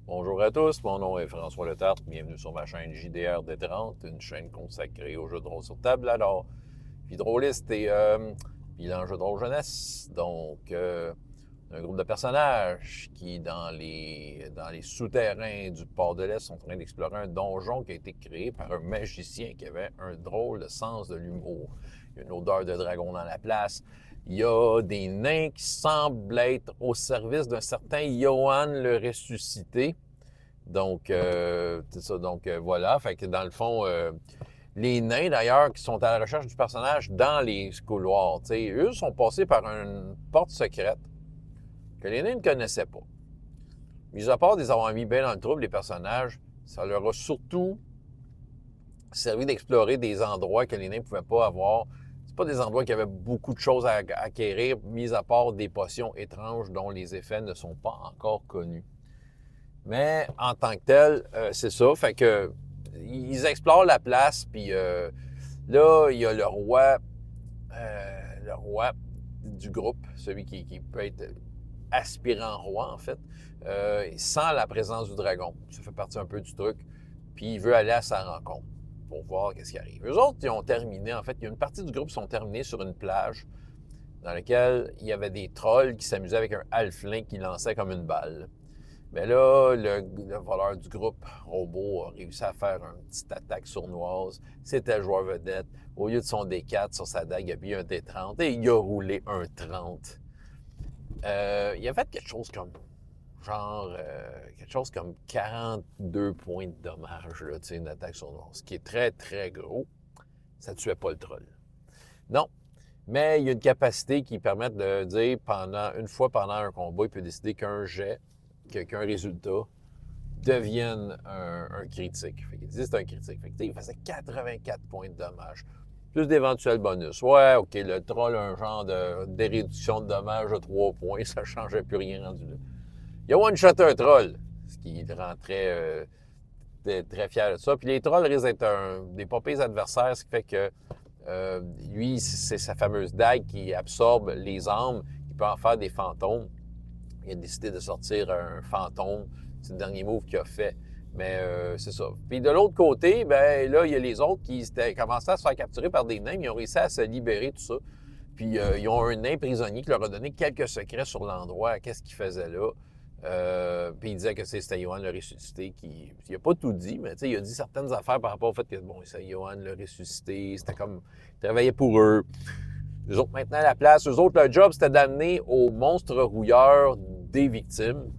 Bonjour à tous, mon nom est François Letarte, bienvenue sur ma chaîne JDR D30, une chaîne consacrée aux jeux de rôle sur table. Alors, vie de rôliste et bilan jeu de rôle jeunesse. Donc, un groupe de personnages qui, dans les souterrains du port de l'Est, sont en train d'explorer un donjon qui a été créé par un magicien qui avait un drôle de sens de l'humour. Il y a une odeur de dragon dans la place. Il y a des nains qui semblent être au service d'un certain Johan le ressuscité. Donc, c'est ça. Donc, voilà. Fait que dans le fond, les nains, d'ailleurs, qui sont à la recherche du personnage dans les couloirs, tu sais, eux sont passés par une porte secrète que les nains ne connaissaient pas. Mis à part de les avoir mis bien dans le trouble, les personnages, ça leur a surtout servi d'explorer des endroits que les nains ne pouvaient pas avoir. C'est pas des endroits qui avaient beaucoup de choses à acquérir, mis à part des potions étranges dont les effets ne sont pas encore connus. Mais en tant que tel, c'est ça. Fait que ils explorent la place, puis là, il y a le roi du groupe, celui qui peut être aspirant roi, en fait, sans la présence du dragon. Ça fait partie un peu du truc. Puis il veut aller à sa rencontre pour voir qu'est-ce qui arrive. Eux autres, ils ont terminé, en fait, il y a une partie du groupe qui sont terminés sur une plage dans laquelle il y avait des trolls qui s'amusaient avec un halfling qui lançait comme une balle. Mais là, le voleur du groupe robot a réussi à faire une petite attaque sournoise. C'était le joueur vedette. Au lieu de son D4 sur sa dague, il a mis un D30 et il a roulé un 30. Il a fait quelque chose comme quelque chose comme 42 points de dommage, là, une attaque sournoise, ce qui est très, très gros. Ça ne tuait pas le troll. Non, mais il y a une capacité qui permet de dire une fois pendant un combat, il peut décider qu'un résultat devienne un critique. Fait qu'il dit c'est un critique. Fait que, il faisait 84 points de dommage. Plus d'éventuels bonus. Ouais, OK, le troll a un genre de réduction de dommages de 3 points. Ça ne changeait plus rien rendu là. Il a one-shot un troll, ce qui le rend très fier de ça. Puis les trolls risquent d'être des pas pires adversaires, ce qui fait que lui, c'est sa fameuse dague qui absorbe les âmes, qui peut en faire des fantômes. Il a décidé de sortir un fantôme. C'est le dernier move qu'il a fait. Mais c'est ça. Puis de l'autre côté, ben là, il y a les autres qui commençaient à se faire capturer par des nains, mais ils ont réussi à se libérer, tout ça. Puis ils ont un nain prisonnier qui leur a donné quelques secrets sur l'endroit, qu'est-ce qu'il faisait là. Puis il disait que c'était Johan le ressuscité qui. Il n'a pas tout dit, mais il a dit certaines affaires par rapport au fait que, bon, c'est Johan le ressuscité, c'était comme. Il travaillait pour eux. Eux autres, maintenant, à la place, eux autres, leur job, c'était d'amener aux monstres rouilleurs des victimes.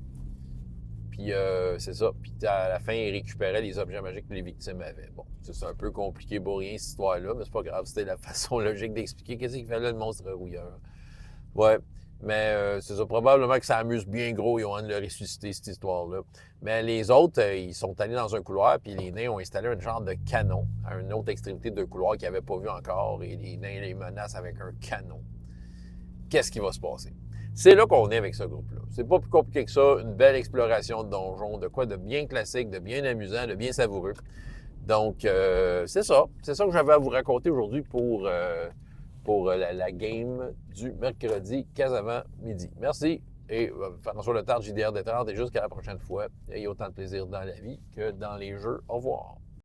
Puis c'est ça. Puis à la fin, ils récupéraient les objets magiques que les victimes avaient. Bon, c'est un peu compliqué pour rien, cette histoire-là, mais c'est pas grave. C'était la façon logique d'expliquer qu'est-ce qu'il fallait le monstre rouilleur. Ouais. Mais c'est ça. Probablement que ça amuse bien gros, Johan, de le ressusciter, cette histoire-là. Mais les autres, ils sont allés dans un couloir, puis les nains ont installé un genre de canon à une autre extrémité de couloir qu'ils n'avaient pas vu encore, et les nains les menacent avec un canon. Qu'est-ce qui va se passer? C'est là qu'on est avec ce groupe-là. C'est pas plus compliqué que ça. Une belle exploration de donjon, de quoi de bien classique, de bien amusant, de bien savoureux. Donc, c'est ça. C'est ça que j'avais à vous raconter aujourd'hui pour la game du mercredi 15 avant midi. Merci et François Letarte, JDR D30 et jusqu'à la prochaine fois. Ayez autant de plaisir dans la vie que dans les jeux. Au revoir.